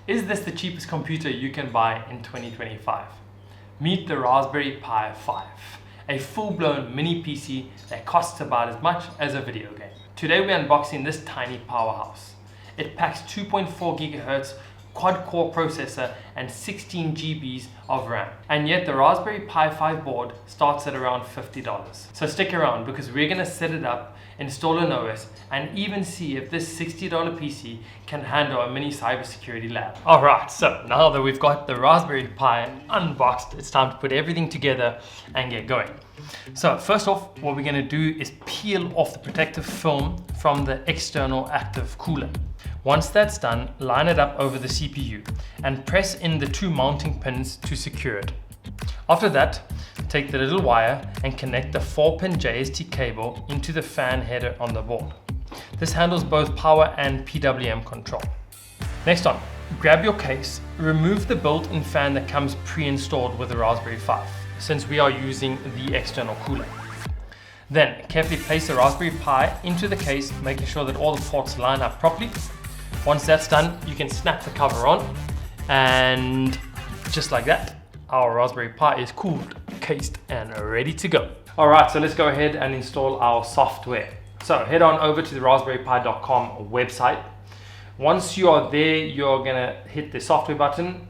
Is this the cheapest computer you can buy in 2025? Meet the Raspberry Pi 5, a full-blown mini PC that costs about as much as a video game. Today we're unboxing this tiny powerhouse. It packs 2.4 GHz quad-core processor and 16 GBs of RAM. And yet the Raspberry Pi 5 board starts at around $50. So stick around because we're going to set it up, install an OS, and even see if this $60 PC can handle a mini cybersecurity lab. Alright, so now that we've got the Raspberry Pi unboxed, it's time to put everything together and get going. So first off, what we're going to do is peel off the protective film from the external active cooler. Once that's done, line it up over the CPU and press in the two mounting pins to secure it. After that, take the little wire and connect the 4-pin JST cable into the fan header on the board. This handles both power and PWM control. Next on, grab your case, remove the built-in fan that comes pre-installed with the Raspberry 5, since we are using the external cooler. Then carefully place the Raspberry Pi into the case, making sure that all the ports line up properly. Once that's done, you can snap the cover on, and just like that, our Raspberry Pi is cooled, cased, and ready to go. Alright, so let's go ahead and install our software. So head on over to the raspberrypi.com website. Once you are there, you're gonna hit the software button,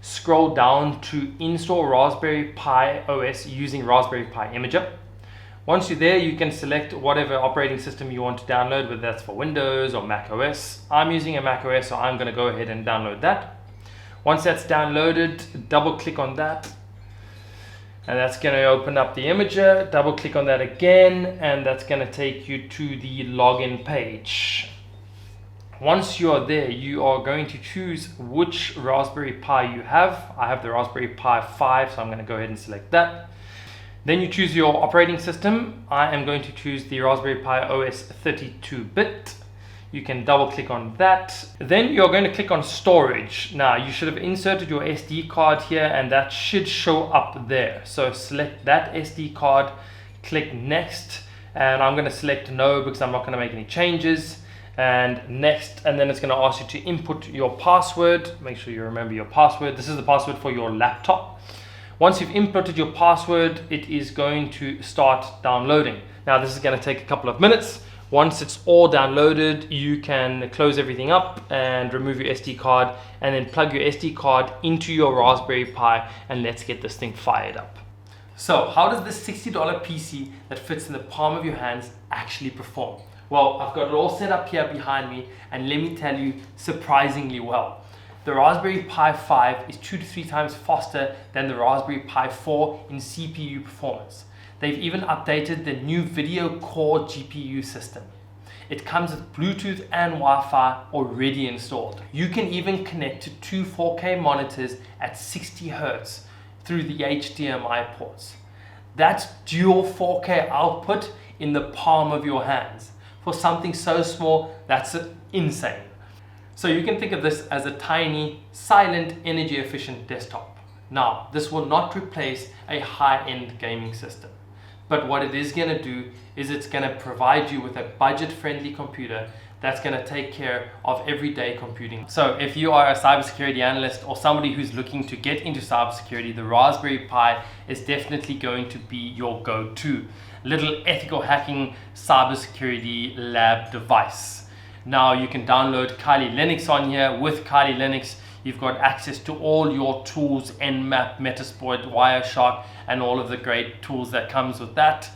scroll down to install Raspberry Pi OS using Raspberry Pi Imager. Once you're there, you can select whatever operating system you want to download, whether that's for Windows or Mac OS. I'm using a Mac OS, so I'm gonna go ahead and download that. Once that's downloaded, double click on that, and that's going to open up the imager. Double click on that again, and that's going to take you to the login page. Once you are there, you are going to choose which Raspberry Pi you have. I have the Raspberry Pi 5, so I'm going to go ahead and select that. Then you choose your operating system. I am going to choose the Raspberry Pi OS 32-bit. You can double click on that. Then you're going to click on storage. Now you should have inserted your SD card here, and that should show up there. So select that SD card, click next, and I'm going to select no because I'm not going to make any changes, and next, and then it's going to ask you to input your password. Make sure you remember your password. This is the password for your laptop. Once you've inputted your password, it is going to start downloading. Now this is going to take a couple of minutes. Once it's all downloaded, you can close everything up and remove your SD card, and then plug your SD card into your Raspberry Pi, and let's get this thing fired up. So how does this $60 PC that fits in the palm of your hands actually perform? Well, I've got it all set up here behind me, and let me tell you, surprisingly well. The Raspberry Pi 5 is 2 to 3 times faster than the Raspberry Pi 4 in CPU performance. They've even updated the new video core GPU system. It comes with Bluetooth and Wi-Fi already installed. You can even connect to 2 4K monitors at 60 Hz through the HDMI ports. That's dual 4K output in the palm of your hands. For something so small, that's insane. So you can think of this as a tiny, silent, energy efficient desktop. Now, this will not replace a high-end gaming system. But what it is going to do is it's going to provide you with a budget-friendly computer that's going to take care of everyday computing. So if you are a cybersecurity analyst or somebody who's looking to get into cybersecurity, the Raspberry Pi is definitely going to be your go-to little ethical hacking cybersecurity lab device. Now you can download Kali Linux on here. With Kali Linux, you've got access to all your tools, Nmap, Metasploit, Wireshark, and all of the great tools that comes with that.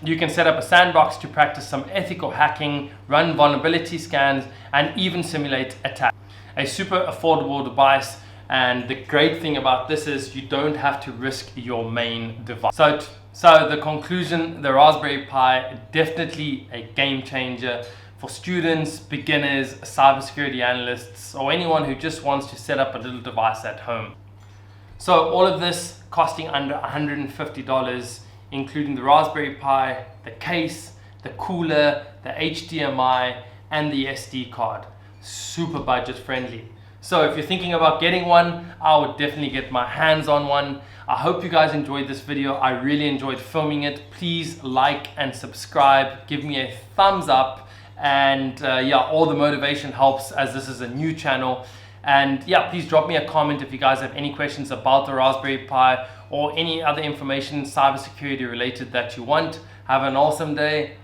You can set up a sandbox to practice some ethical hacking, run vulnerability scans, and even simulate attacks. A super affordable device, and the great thing about this is you don't have to risk your main device. So the conclusion, the Raspberry Pi, definitely a game changer for students, beginners, cybersecurity analysts, or anyone who just wants to set up a little device at home. So all of this costing under $150, including the Raspberry Pi, the case, the cooler, the HDMI, and the SD card. Super budget friendly. So if you're thinking about getting one, I would definitely get my hands on one. I hope you guys enjoyed this video. I really enjoyed filming it. Please like and subscribe. Give me a thumbs up. And yeah, all the motivation helps as this is a new channel. And yeah, please drop me a comment if you guys have any questions about the Raspberry Pi or any other information cybersecurity related that you want. Have an awesome day.